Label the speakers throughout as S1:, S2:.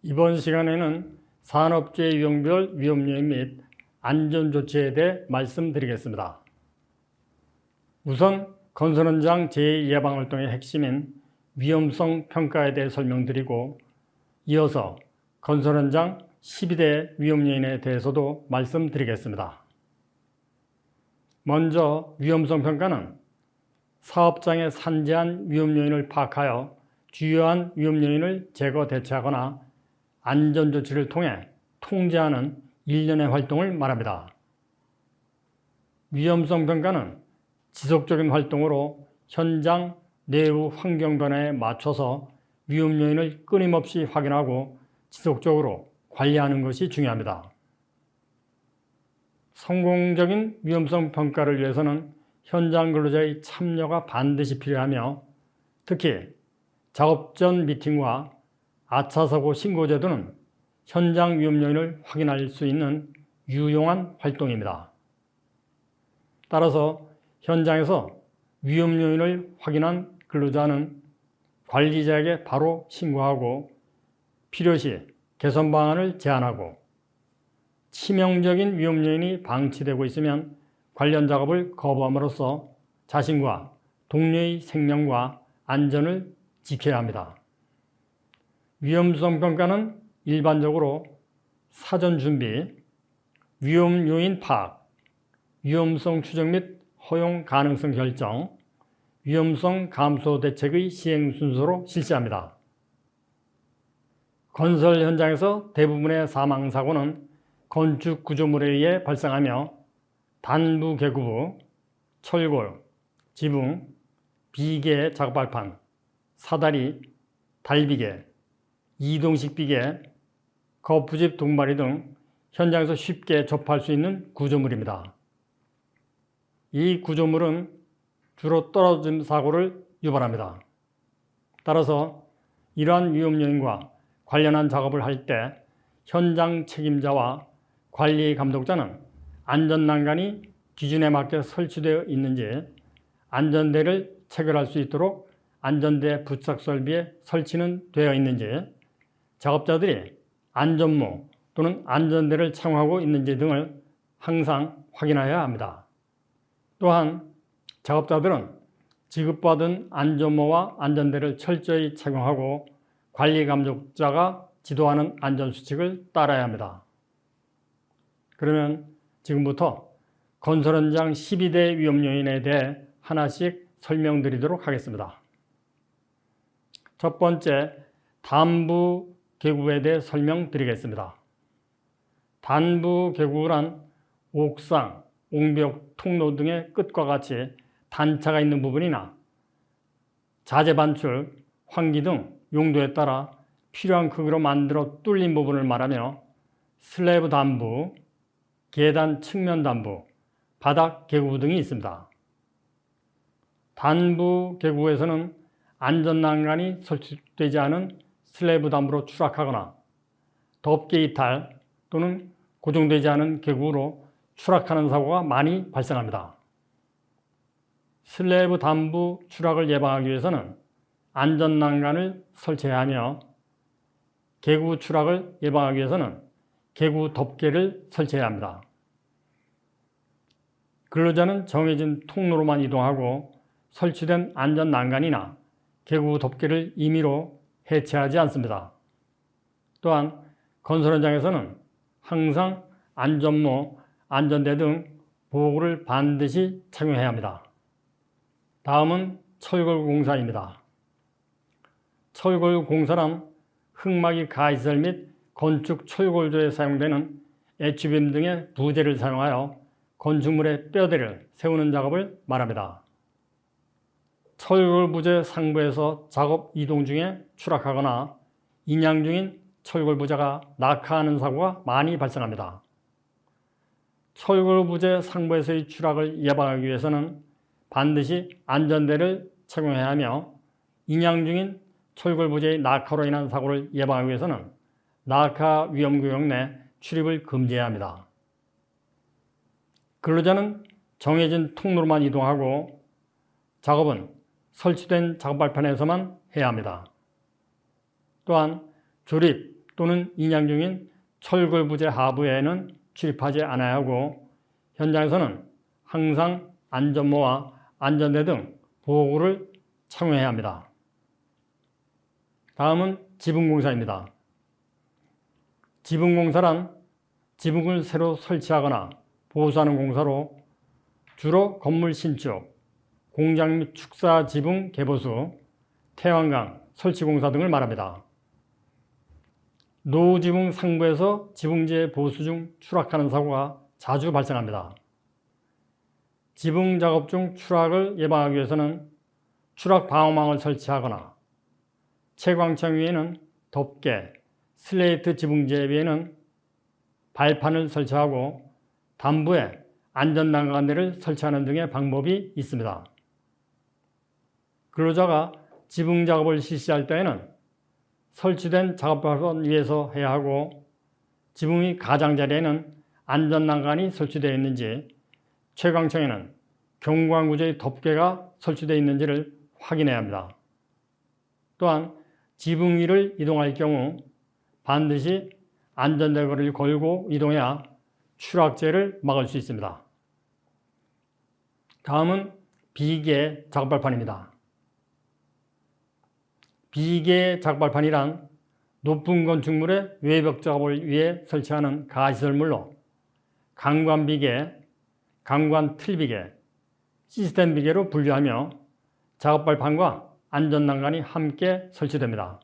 S1: 이번 시간에는 산업재해 유형별 위험요인 및 안전조치에 대해 말씀드리겠습니다. 우선 건설 현장 재해 예방 활동의 핵심인 위험성 평가에 대해 설명드리고, 이어서 건설 현장 12대 위험요인에 대해서도 말씀드리겠습니다. 먼저 위험성 평가는 사업장의 산재한 위험요인을 파악하여 주요한 위험요인을 제거 대처하거나 안전조치를 통해 통제하는 일련의 활동을 말합니다. 위험성 평가는 지속적인 활동으로 현장 내부 환경 변화에 맞춰서 위험 요인을 끊임없이 확인하고 지속적으로 관리하는 것이 중요합니다. 성공적인 위험성 평가를 위해서는 현장 근로자의 참여가 반드시 필요하며, 특히 작업 전 미팅과 아차사고 신고 제도는 현장 위험 요인을 확인할 수 있는 유용한 활동입니다. 따라서 현장에서 위험 요인을 확인한 근로자는 관리자에게 바로 신고하고 필요시 개선 방안을 제안하고, 치명적인 위험 요인이 방치되고 있으면 관련 작업을 거부함으로써 자신과 동료의 생명과 안전을 지켜야 합니다. 위험성 평가는 일반적으로 사전 준비, 위험 요인 파악, 위험성 추정 및 허용 가능성 결정, 위험성 감소 대책의 시행 순서로 실시합니다. 건설 현장에서 대부분의 사망사고는 건축 구조물에 의해 발생하며 단부 개구부, 철골, 지붕, 비계 작업발판, 사다리, 달비계, 이동식 비계, 거푸집 동바리 등 현장에서 쉽게 접할 수 있는 구조물입니다. 이 구조물은 주로 떨어짐 사고를 유발합니다. 따라서 이러한 위험 요인과 관련한 작업을 할 때 현장 책임자와 관리 감독자는 안전난간이 기준에 맞게 설치되어 있는지, 안전대를 체결할 수 있도록 안전대 부착 설비의 설치는 되어 있는지, 작업자들이 안전모 또는 안전대를 착용하고 있는지 등을 항상 확인해야 합니다. 또한 작업자들은 지급받은 안전모와 안전대를 철저히 착용하고 관리 감독자가 지도하는 안전수칙을 따라야 합니다. 그러면 지금부터 건설 현장 12대 위험 요인에 대해 하나씩 설명드리도록 하겠습니다. 첫 번째, 단부 개구에 대해 설명드리겠습니다. 단부 개구란 옥상, 옹벽, 통로 등의 끝과 같이 단차가 있는 부분이나 자재 반출, 환기 등 용도에 따라 필요한 크기로 만들어 뚫린 부분을 말하며 슬래브 단부, 계단 측면 단부, 바닥 개구 등이 있습니다. 단부 개구에서는 안전난간이 설치되지 않은 슬래브 단부로 추락하거나 덮개 이탈 또는 고정되지 않은 개구로 추락하는 사고가 많이 발생합니다. 슬래브 단부 추락을 예방하기 위해서는 안전난간을 설치해야 하며, 개구 추락을 예방하기 위해서는 개구 덮개를 설치해야 합니다. 근로자는 정해진 통로로만 이동하고 설치된 안전난간이나 개구 덮개를 임의로 해체하지 않습니다. 또한 건설 현장에서는 항상 안전모, 안전대 등 보호구를 반드시 착용해야 합니다. 다음은 철골 공사입니다. 철골 공사란 흙막이 가시설 및 건축 철골조에 사용되는 H빔 등의 부재를 사용하여 건축물의 뼈대를 세우는 작업을 말합니다. 철골 부재 상부에서 작업 이동 중에 추락하거나 인양 중인 철골 부재가 낙하하는 사고가 많이 발생합니다. 철골 부재 상부에서의 추락을 예방하기 위해서는 반드시 안전대를 착용해야 하며, 인양 중인 철골 부재의 낙하로 인한 사고를 예방하기 위해서는 낙하 위험구역 내 출입을 금지해야 합니다. 근로자는 정해진 통로로만 이동하고 작업은 설치된 작업발판에서만 해야 합니다. 또한 조립, 또는 인양 중인 철골부재 하부에는 출입하지 않아야 하고 현장에서는 항상 안전모와 안전대 등 보호구를 착용해야 합니다. 다음은 지붕공사입니다. 지붕공사란 지붕을 새로 설치하거나 보수하는 공사로 주로 건물 신축, 공장 및 축사 지붕 개보수, 태양광 설치 공사 등을 말합니다. 노후 지붕 상부에서 지붕재 보수 중 추락하는 사고가 자주 발생합니다. 지붕 작업 중 추락을 예방하기 위해서는 추락 방어망을 설치하거나 채광창 위에는 덮개, 슬레이트 지붕재 위에는 발판을 설치하고 단부에 안전난간대를 설치하는 등의 방법이 있습니다. 근로자가 지붕 작업을 실시할 때에는 설치된 작업발판 위에서 해야 하고 지붕의 가장자리에는 안전난간이 설치되어 있는지 채광창에는 경관구조의 덮개가 설치되어 있는지를 확인해야 합니다. 또한 지붕 위를 이동할 경우 반드시 안전대거를 걸고 이동해야 추락재를 막을 수 있습니다. 다음은 비계 작업발판입니다. 비계 작업발판이란 높은 건축물의 외벽 작업을 위해 설치하는 가시설물로 강관비계, 강관틀비계, 시스템비계로 분류하며 작업발판과 안전난간이 함께 설치됩니다.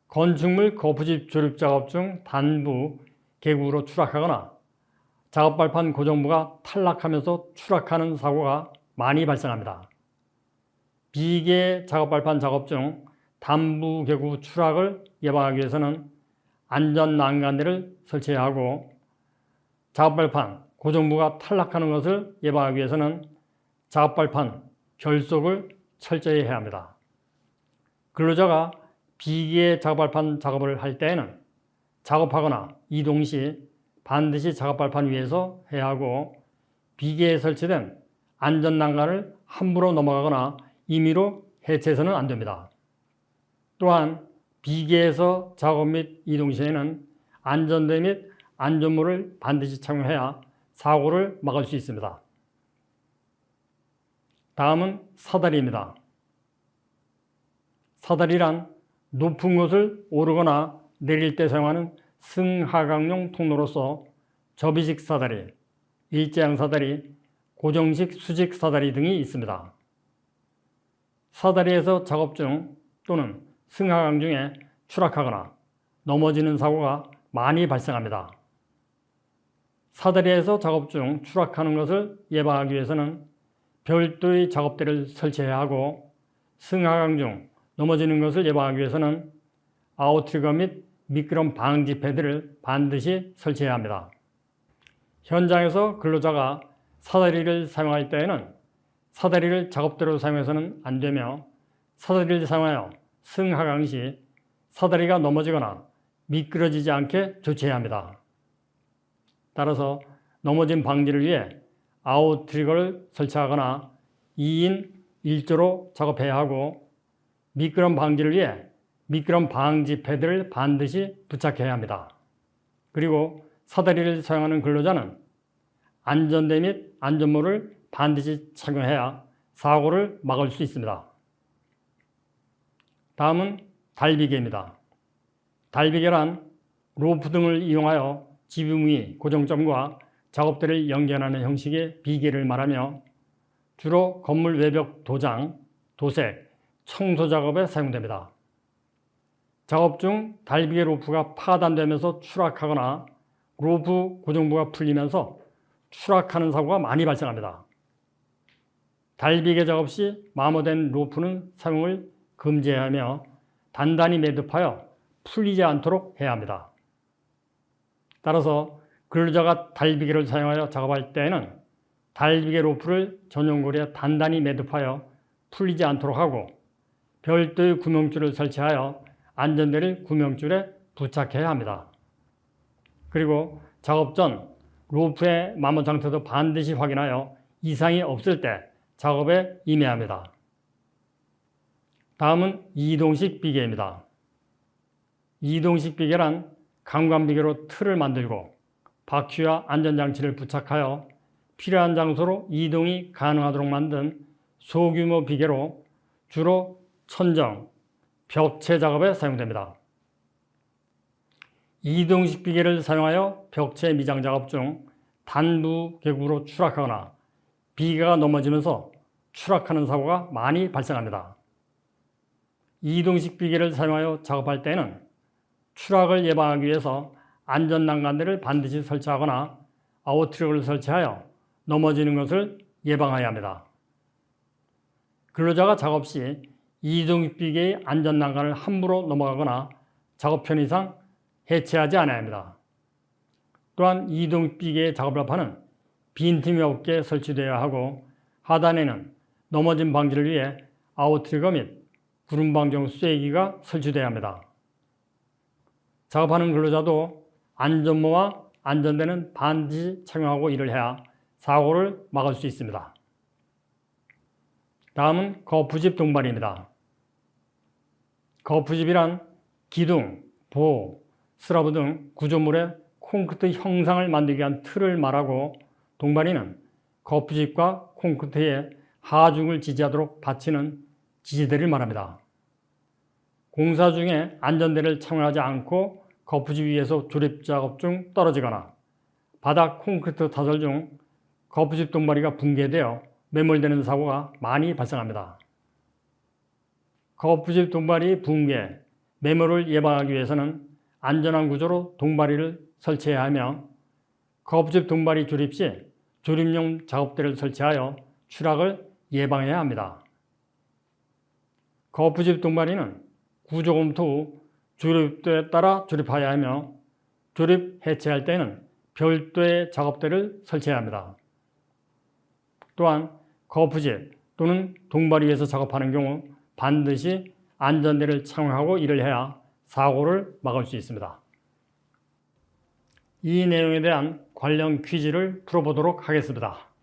S1: 건축물 거푸집 조립 작업 중 단부, 계곡으로 추락하거나 작업발판 고정부가 탈락하면서 추락하는 사고가 많이 발생합니다. 비계 작업발판 작업 중 단부, 계곡 추락을 예방하기 위해서는 안전난간대를 설치해야 하고 작업발판 고정부가 탈락하는 것을 예방하기 위해서는 작업발판 결속을 철저히 해야 합니다. 근로자가 비계 작업발판 작업을 할 때에는 작업하거나 이동 시 반드시 작업발판 위에서 해야 하고 비계에 설치된 안전난간을 함부로 넘어가거나 임의로 해체해서는 안 됩니다. 또한 비계에서 작업 및 이동 시에는 안전대 및 안전모를 반드시 착용해야 사고를 막을 수 있습니다. 다음은 사다리입니다. 사다리란 높은 곳을 오르거나 내릴 때 사용하는 승하강용 통로로서 접이식 사다리, 일제형 사다리, 고정식 수직 사다리 등이 있습니다. 사다리에서 작업 중 또는 승하강 중에 추락하거나 넘어지는 사고가 많이 발생합니다. 사다리에서 작업 중 추락하는 것을 예방하기 위해서는 별도의 작업대를 설치해야 하고 승하강 중 넘어지는 것을 예방하기 위해서는 아웃트리거 및 미끄럼 방지 패드를 반드시 설치해야 합니다. 현장에서 근로자가 사다리를 사용할 때에는 사다리를 작업대로 사용해서는 안 되며 사다리를 사용하여 승하강 시 사다리가 넘어지거나 미끄러지지 않게 조치해야 합니다. 따라서 넘어짐 방지를 위해 아웃트리거를 설치하거나 2인 1조로 작업해야 하고 미끄럼 방지를 위해 미끄럼 방지 패드를 반드시 부착해야 합니다. 그리고 사다리를 사용하는 근로자는 안전대 및 안전모를 반드시 착용해야 사고를 막을 수 있습니다. 다음은 달비계입니다. 달비계란 로프 등을 이용하여 지붕 위 고정점과 작업대를 연결하는 형식의 비계를 말하며 주로 건물 외벽 도장, 도색, 청소 작업에 사용됩니다. 작업 중 달비계 로프가 파단되면서 추락하거나 로프 고정부가 풀리면서 추락하는 사고가 많이 발생합니다. 달비계 작업 시 마모된 로프는 사용을 금지해야 하며 단단히 매듭하여 풀리지 않도록 해야 합니다. 따라서 근로자가 달비계를 사용하여 작업할 때에는 달비계 로프를 전용고리에 단단히 매듭하여 풀리지 않도록 하고 별도의 구명줄을 설치하여 안전대를 구명줄에 부착해야 합니다. 그리고 작업 전 로프의 마모 상태도 반드시 확인하여 이상이 없을 때 작업에 임해야 합니다. 다음은 이동식 비계입니다. 이동식 비계란 강관비계로 틀을 만들고 바퀴와 안전장치를 부착하여 필요한 장소로 이동이 가능하도록 만든 소규모 비계로 주로 천정, 벽체 작업에 사용됩니다. 이동식 비계를 사용하여 벽체 미장 작업 중 단부 계곡으로 추락하거나 비계가 넘어지면서 추락하는 사고가 많이 발생합니다. 이동식 비계를 사용하여 작업할 때는 추락을 예방하기 위해서 안전난간대를 반드시 설치하거나 아웃트랙을 설치하여 넘어지는 것을 예방해야 합니다. 근로자가 작업 시 이동식 비계의 안전난간을 함부로 넘어가거나 작업 편의상 해체하지 않아야 합니다. 또한 이동식 비계의 작업을 합하는 빈틈이 없게 설치되어야 하고 하단에는 넘어짐 방지를 위해 아웃트리거 및 구름방정 쐐기가 설치되어야 합니다. 작업하는 근로자도 안전모와 안전대는 반드시 착용하고 일을 해야 사고를 막을 수 있습니다. 다음은 거푸집 동발입니다. 거푸집이란 기둥, 보호, 스라브 등 구조물의 콘크리트 형상을 만들기 위한 틀을 말하고 동발이는 거푸집과 콘크리트의 하중을 지지하도록 받치는 지지대를 말합니다. 공사 중에 안전대를 착용하지 않고 거푸집 위에서 조립 작업 중 떨어지거나 바닥 콘크리트 타설 중 거푸집 동발이가 붕괴되어 매몰되는 사고가 많이 발생합니다. 거푸집 동발이 붕괴, 매몰을 예방하기 위해서는 안전한 구조로 동발이를 설치해야 하며 거푸집 동발이 조립 시 조립용 작업대를 설치하여 추락을 예방해야 합니다. 거푸집 동발이는 구조 검토 후 조립도에 따라 조립하여야 하며 조립 해체할 때는 별도의 작업대를 설치해야 합니다. 또한 거푸집 또는 동발 위에서 작업하는 경우 반드시 안전대를 착용하고 일을 해야 사고를 막을 수 있습니다. 이 내용에 대한 관련 퀴즈를 풀어보도록 하겠습니다.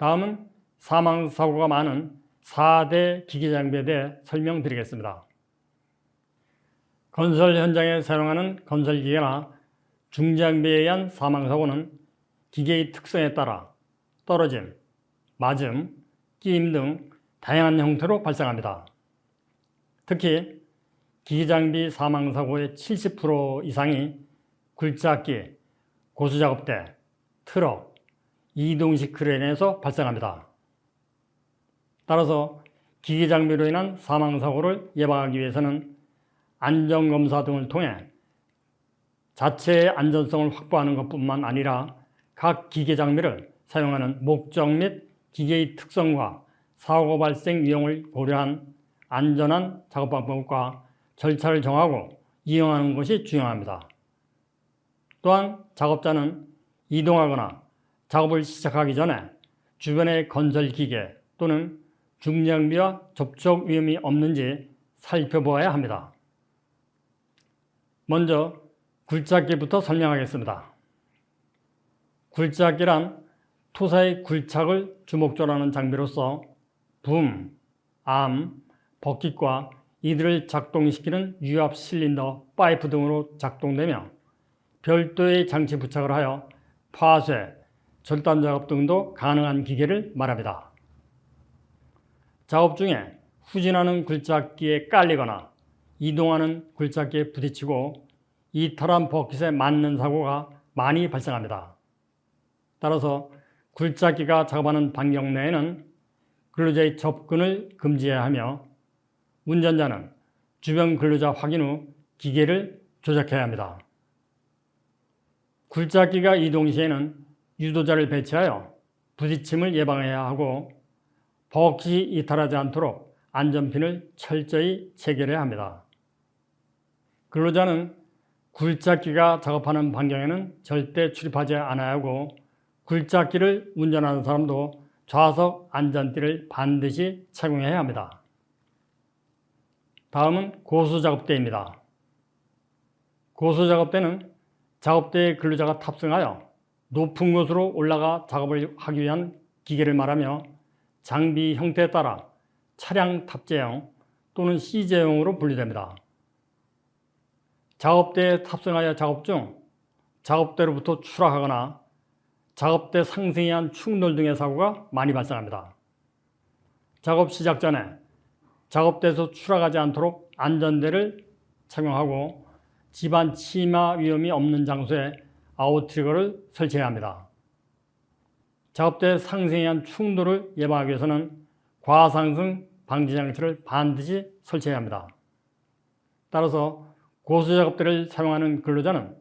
S1: 다음은 사망사고가 많은 4대 기계장비에 대해 설명드리겠습니다. 건설 현장에 사용하는 건설기계나 중장비에 의한 사망사고는 기계의 특성에 따라 떨어짐, 맞음, 끼임 등 다양한 형태로 발생합니다. 특히 기계장비 사망사고의 70% 이상이 굴착기, 고수작업대, 트럭, 이동식 크레인에서 발생합니다. 따라서 기계장비로 인한 사망사고를 예방하기 위해서는 안전검사 등을 통해 자체의 안전성을 확보하는 것뿐만 아니라 각 기계장비를 사용하는 목적 및 기계의 특성과 사고 발생 위험을 고려한 안전한 작업 방법과 절차를 정하고 이용하는 것이 중요합니다. 또한 작업자는 이동하거나 작업을 시작하기 전에 주변의 건설기계 또는 중장비와 접촉 위험이 없는지 살펴보아야 합니다. 먼저 굴착기부터 설명하겠습니다. 굴착기란 토사의 굴착을 주목조로 하는 장비로서 붐, 암, 버킷과 이들을 작동시키는 유압 실린더, 파이프 등으로 작동되며 별도의 장치 부착을 하여 파쇄, 절단 작업 등도 가능한 기계를 말합니다. 작업 중에 후진하는 굴착기에 깔리거나 이동하는 굴착기에 부딪히고 이탈한 버킷에 맞는 사고가 많이 발생합니다. 따라서 굴착기가 작업하는 반경 내에는 근로자의 접근을 금지해야 하며 운전자는 주변 근로자 확인 후 기계를 조작해야 합니다. 굴착기가 이동 시에는 유도자를 배치하여 부딪힘을 예방해야 하고 버킷이 이탈하지 않도록 안전핀을 철저히 체결해야 합니다. 근로자는 굴착기가 작업하는 반경에는 절대 출입하지 않아야 하고 굴착기를 운전하는 사람도 좌석 안전띠를 반드시 착용해야 합니다. 다음은 고수작업대입니다. 고수작업대는 작업대에 근로자가 탑승하여 높은 곳으로 올라가 작업을 하기 위한 기계를 말하며 장비 형태에 따라 차량 탑재형 또는 CJ형으로 분류됩니다. 작업대에 탑승하여 작업 중 작업대로부터 추락하거나 작업대 상승에 의한 충돌 등의 사고가 많이 발생합니다. 작업 시작 전에 작업대에서 추락하지 않도록 안전대를 착용하고 집안 치마 위험이 없는 장소에 아웃트리거를 설치해야 합니다. 작업대 상승에 의한 충돌을 예방하기 위해서는 과상승 방지 장치를 반드시 설치해야 합니다. 따라서 고수작업대를 사용하는 근로자는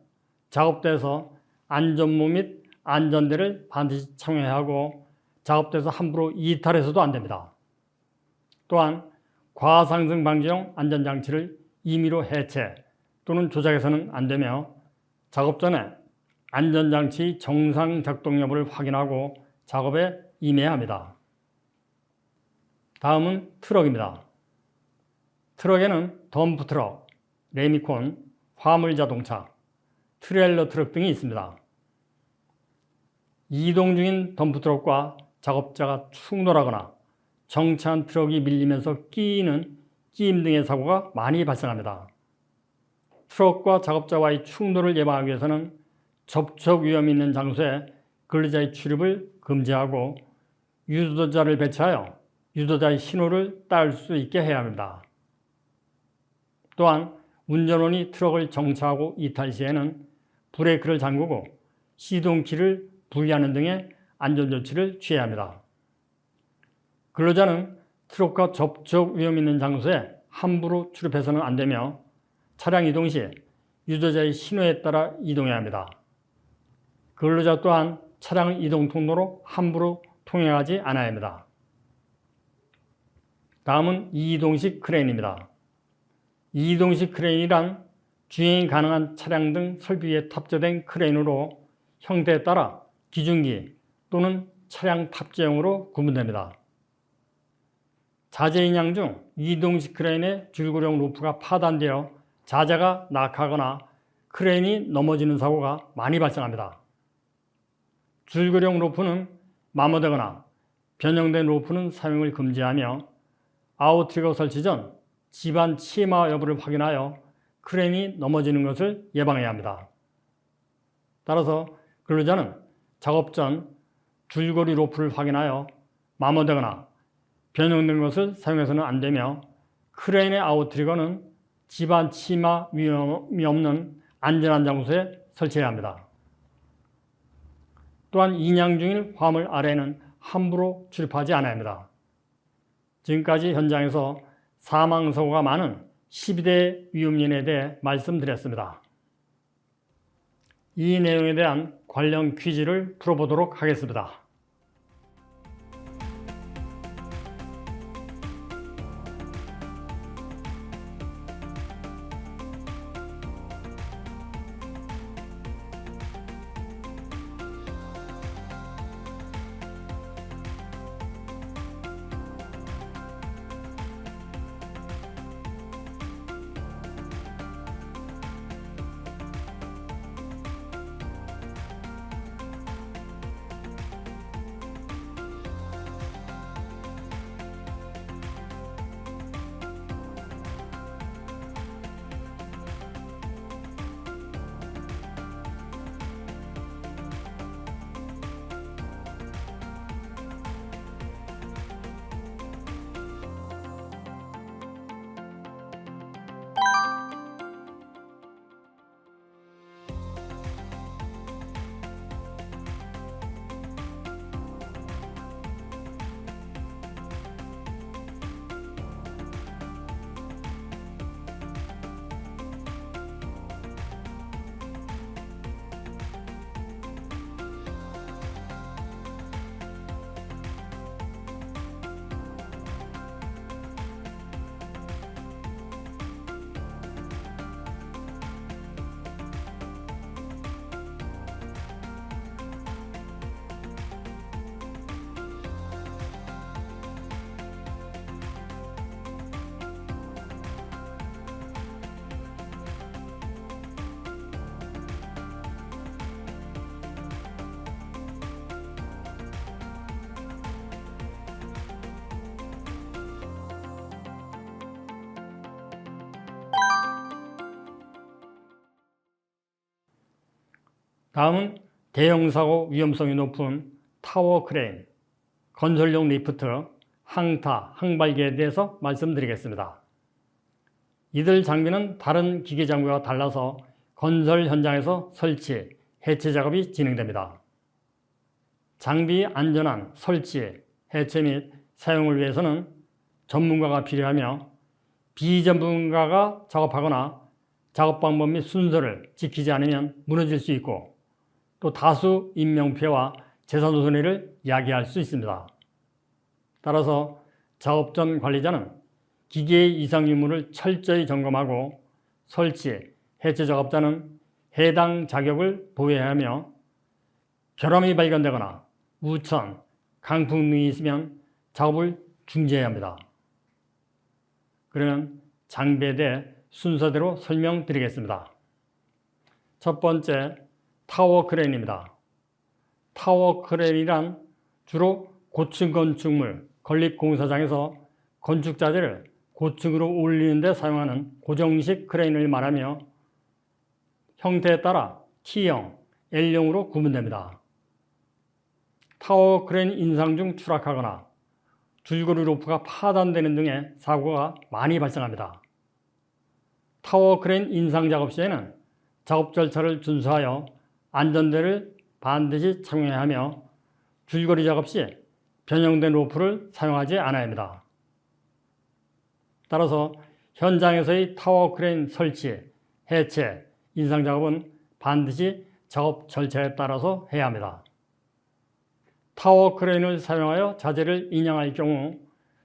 S1: 작업대에서 안전모 및 안전대를 반드시 착용해야 하고 작업대에서 함부로 이탈해서도 안 됩니다. 또한 과상승 방지용 안전장치를 임의로 해체 또는 조작해서는 안 되며 작업 전에 안전장치 정상 작동 여부를 확인하고 작업에 임해야 합니다. 다음은 트럭입니다. 트럭에는 덤프트럭, 레미콘, 화물자동차, 트레일러 트럭 등이 있습니다. 이동 중인 덤프트럭과 작업자가 충돌하거나 정차한 트럭이 밀리면서 끼이는 끼임 등의 사고가 많이 발생합니다. 트럭과 작업자와의 충돌을 예방하기 위해서는 접촉 위험이 있는 장소에 근로자의 출입을 금지하고 유도자를 배치하여 유도자의 신호를 따를 수 있게 해야 합니다. 또한 운전원이 트럭을 정차하고 이탈 시에는 브레이크를 잠그고 시동키를 분리하는 등의 안전조치를 취해야 합니다. 근로자는 트럭과 접촉 위험 있는 장소에 함부로 출입해서는 안 되며 차량 이동 시 유도자의 신호에 따라 이동해야 합니다. 근로자 또한 차량을 이동 통로로 함부로 통행하지 않아야 합니다. 다음은 이동식 크레인입니다. 이동식 크레인이란 주행이 가능한 차량 등 설비에 탑재된 크레인으로 형태에 따라 기중기 또는 차량 탑재형으로 구분됩니다. 자재 인양 중 이동식 크레인의 줄고령 루프가 파단되어 자재가 낙하거나 크레인이 넘어지는 사고가 많이 발생합니다. 줄고령 루프는 마모되거나 변형된 로프는 사용을 금지하며 아웃트리거 설치 전 집안 치마 여부를 확인하여 크레인이 넘어지는 것을 예방해야 합니다. 따라서 근로자는 작업 전 줄거리 로프를 확인하여 마모되거나 변형된 것을 사용해서는 안 되며 크레인의 아웃트리거는 집안 치마 위험이 없는 안전한 장소에 설치해야 합니다. 또한 인양 중인 화물 아래에는 함부로 출입하지 않아야 합니다. 지금까지 현장에서 사망사고가 많은 12대 위험인에 대해 말씀드렸습니다. 이 내용에 대한 관련 퀴즈를 풀어보도록 하겠습니다. 다음은 대형사고 위험성이 높은 타워 크레인, 건설용 리프트, 항타, 항발기에 대해서 말씀드리겠습니다. 이들 장비는 다른 기계 장비와 달라서 건설 현장에서 설치, 해체 작업이 진행됩니다. 장비 안전한 설치, 해체 및 사용을 위해서는 전문가가 필요하며 비전문가가 작업하거나 작업 방법 및 순서를 지키지 않으면 무너질 수 있고 또 다수 인명피해와 재산 손해를 야기할 수 있습니다. 따라서 작업 전 관리자는 기계의 이상 유무를 철저히 점검하고 설치, 해체 작업자는 해당 자격을 보여야 하며 결함이 발견되거나 우천, 강풍 등이 있으면 작업을 중지해야 합니다. 그러면 장비에 대해 순서대로 설명드리겠습니다. 첫 번째, 타워 크레인입니다. 타워 크레인이란 주로 고층 건축물, 건립공사장에서 건축자재를 고층으로 올리는 데 사용하는 고정식 크레인을 말하며 형태에 따라 T형, L형으로 구분됩니다. 타워 크레인 인상 중 추락하거나 줄거리 로프가 파단되는 등의 사고가 많이 발생합니다. 타워 크레인 인상 작업 시에는 작업 절차를 준수하여 안전대를 반드시 착용해야 하며 줄거리 작업 시 변형된 로프를 사용하지 않아야 합니다. 따라서 현장에서의 타워 크레인 설치, 해체, 인상 작업은 반드시 작업 절차에 따라서 해야 합니다. 타워 크레인을 사용하여 자재를 인양할 경우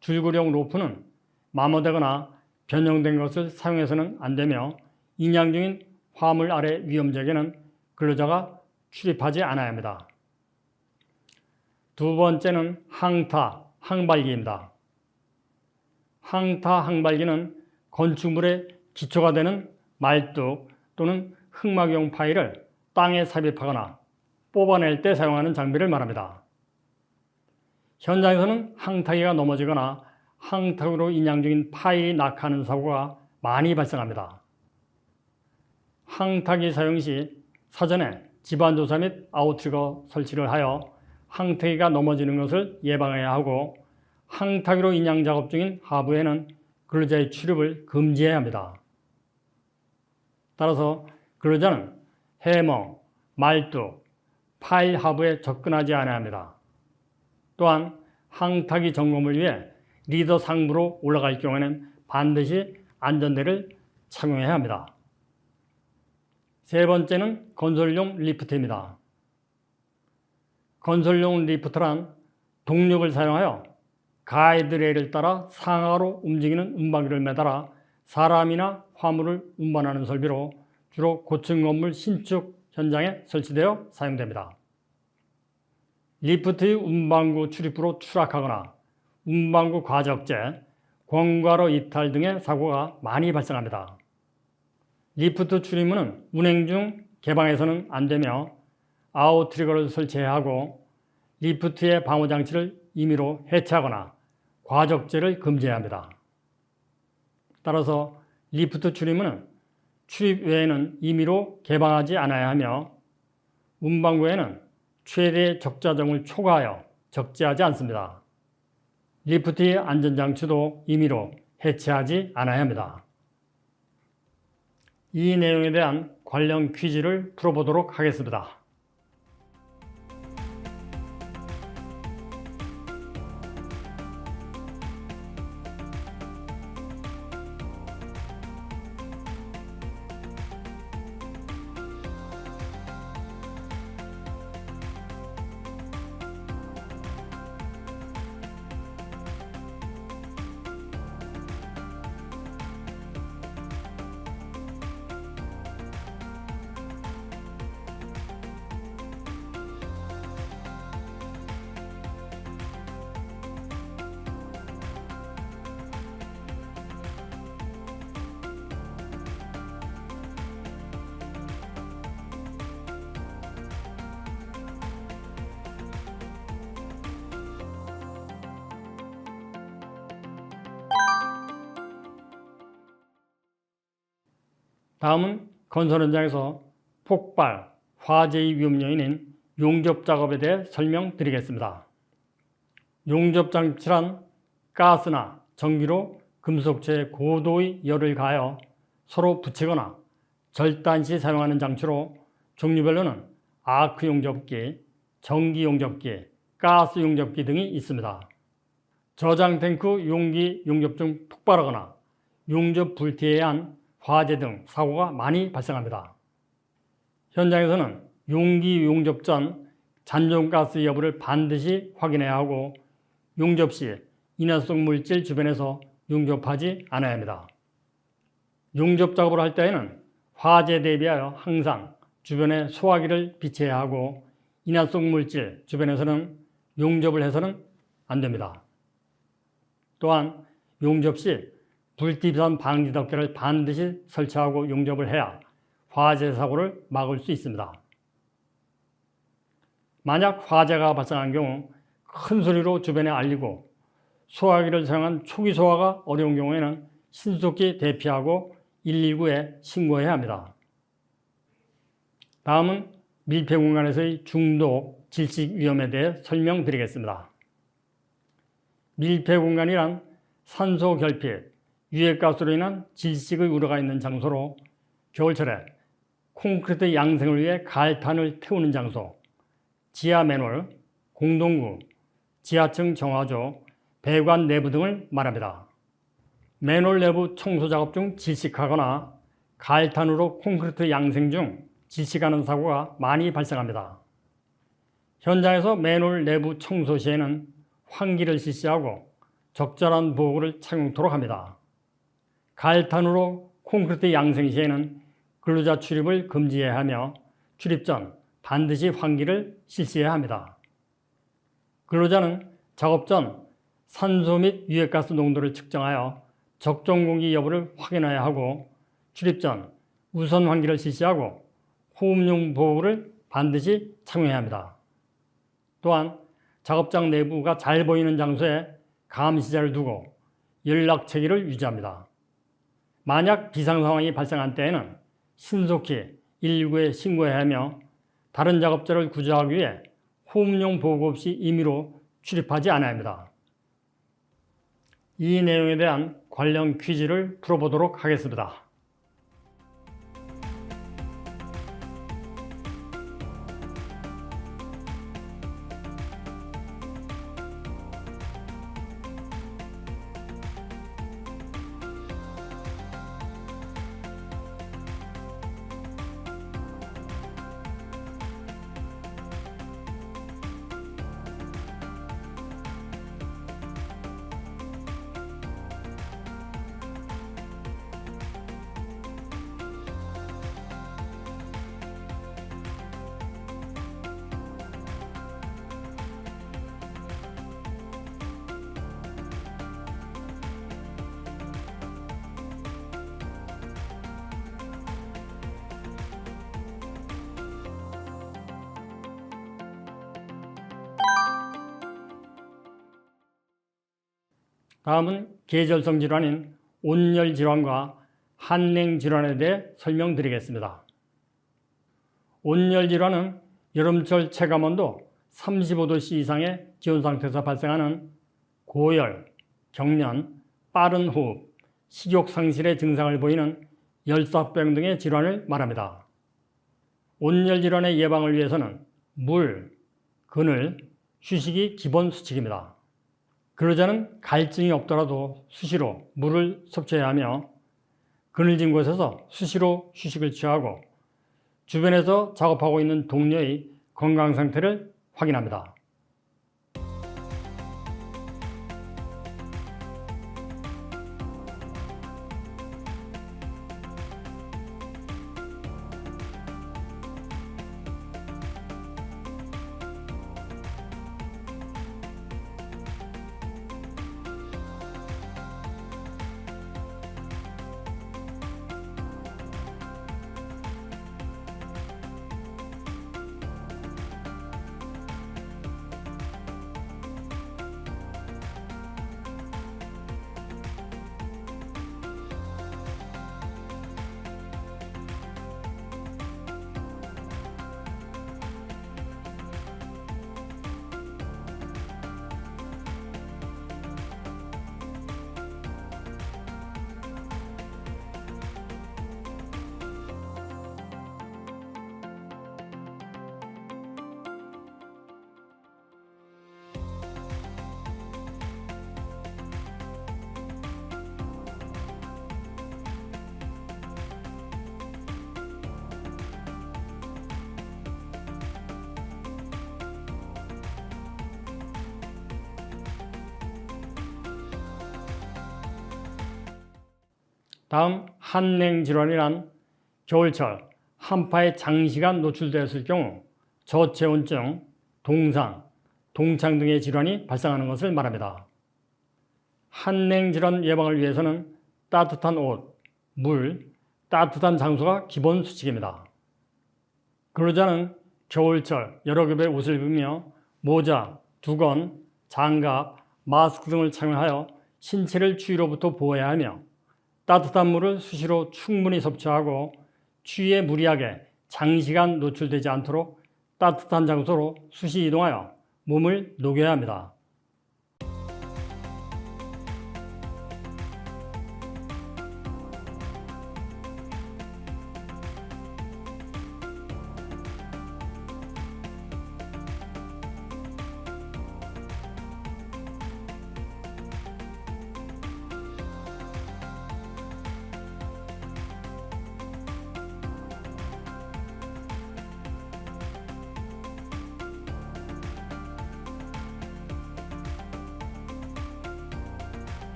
S1: 줄거리용 로프는 마모되거나 변형된 것을 사용해서는 안 되며 인양 중인 화물 아래 위험지역에는 근로자가 출입하지 않아야 합니다. 두 번째는 항타, 항발기입니다. 항타, 항발기는 건축물의 기초가 되는 말뚝 또는 흑막용 파일을 땅에 삽입하거나 뽑아낼 때 사용하는 장비를 말합니다. 현장에서는 항타기가 넘어지거나 항탁으로 인양 중인 파일이 낙하하는 사고가 많이 발생합니다. 항타기 사용 시 사전에 집안조사 및 아웃트리거 설치를 하여 항타기가 넘어지는 것을 예방해야 하고, 항타기로 인양 작업 중인 하부에는 근로자의 출입을 금지해야 합니다. 따라서 근로자는 해머, 말뚝, 파일 하부에 접근하지 않아야 합니다. 또한 항타기 점검을 위해 리더 상부로 올라갈 경우에는 반드시 안전대를 착용해야 합니다. 세 번째는 건설용 리프트입니다. 건설용 리프트란 동력을 사용하여 가이드레일을 따라 상하로 움직이는 운반기를 매달아 사람이나 화물을 운반하는 설비로 주로 고층 건물 신축 현장에 설치되어 사용됩니다. 리프트의 운반구 출입구로 추락하거나 운반구 과적제, 공과로 이탈 등의 사고가 많이 발생합니다. 리프트 출입문은 운행 중 개방해서는 안 되며 아웃트리거를 설치해야 하고, 리프트의 방호장치를 임의로 해체하거나 과적제를 금지해야 합니다. 따라서 리프트 출입문은 출입 외에는 임의로 개방하지 않아야 하며, 운반구에는 최대 적자점을 초과하여 적재하지 않습니다. 리프트의 안전장치도 임의로 해체하지 않아야 합니다. 이 내용에 대한 관련 퀴즈를 풀어보도록 하겠습니다. 다음은 건설 현장에서 폭발, 화재의 위험 요인인 용접 작업에 대해 설명드리겠습니다. 용접 장치란 가스나 전기로 금속체에 고도의 열을 가하여 서로 붙이거나 절단 시 사용하는 장치로, 종류별로는 아크 용접기, 전기 용접기, 가스 용접기 등이 있습니다. 저장 탱크 용기 용접 중 폭발하거나 용접 불티에 의한 화재 등 사고가 많이 발생합니다. 현장에서는 용기 용접 전 잔존가스 여부를 반드시 확인해야 하고, 용접 시 인화성 물질 주변에서 용접하지 않아야 합니다. 용접 작업을 할 때에는 화재 대비하여 항상 주변에 소화기를 비치해야 하고, 인화성 물질 주변에서는 용접을 해서는 안 됩니다. 또한 용접 시 불티비산 방지 덮개를 반드시 설치하고 용접을 해야 화재 사고를 막을 수 있습니다. 만약 화재가 발생한 경우 큰 소리로 주변에 알리고, 소화기를 사용한 초기 소화가 어려운 경우에는 신속히 대피하고 119에 신고해야 합니다. 다음은 밀폐 공간에서의 중독, 질식 위험에 대해 설명드리겠습니다. 밀폐 공간이란 산소 결핍, 유해가스로 인한 질식의 우려가 있는 장소로, 겨울철에 콘크리트 양생을 위해 갈탄을 태우는 장소, 지하 맨홀, 공동구, 지하층 정화조, 배관 내부 등을 말합니다. 맨홀 내부 청소 작업 중 질식하거나 갈탄으로 콘크리트 양생 중 질식하는 사고가 많이 발생합니다. 현장에서 맨홀 내부 청소 시에는 환기를 실시하고 적절한 보호구를 착용토록 합니다. 갈탄으로 콘크리트 양생 시에는 근로자 출입을 금지해야 하며, 출입 전 반드시 환기를 실시해야 합니다. 근로자는 작업 전 산소 및 유해가스 농도를 측정하여 적정 공기 여부를 확인해야 하고, 출입 전 우선 환기를 실시하고 호흡용 보호구를 반드시 착용해야 합니다. 또한 작업장 내부가 잘 보이는 장소에 감시자를 두고 연락체계를 유지합니다. 만약 비상 상황이 발생한 때에는 신속히 119에 신고해야 하며 다른 작업자를 구조하기 위해 호흡용 보고 없이 임의로 출입하지 않아야 합니다. 이 내용에 대한 관련 퀴즈를 풀어보도록 하겠습니다. 다음은 계절성 질환인 온열 질환과 한냉 질환에 대해 설명드리겠습니다. 온열 질환은 여름철 체감온도 35도씨 이상의 기온 상태에서 발생하는 고열, 경련, 빠른 호흡, 식욕 상실의 증상을 보이는 열사병 등의 질환을 말합니다. 온열 질환의 예방을 위해서는 물, 그늘, 휴식이 기본 수칙입니다. 그러자는 갈증이 없더라도 수시로 물을 섭취해야 하며 그늘진 곳에서 수시로 휴식을 취하고 주변에서 작업하고 있는 동료의 건강 상태를 확인합니다. 다음 한냉 질환이란 겨울철 한파에 장시간 노출되었을 경우 저체온증, 동상, 동창 등의 질환이 발생하는 것을 말합니다. 한냉 질환 예방을 위해서는 따뜻한 옷, 물, 따뜻한 장소가 기본 수칙입니다. 근로자는 겨울철 여러 겹의 옷을 입으며 모자, 두건, 장갑, 마스크 등을 착용하여 신체를 추위로부터 보호해야 하며 따뜻한 물을 수시로 충분히 섭취하고 추위에 무리하게 장시간 노출되지 않도록 따뜻한 장소로 수시 이동하여 몸을 녹여야 합니다.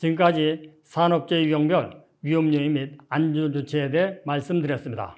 S1: 지금까지 산업재해 유형별 위험 요인 및 안전 조치에 대해 말씀드렸습니다.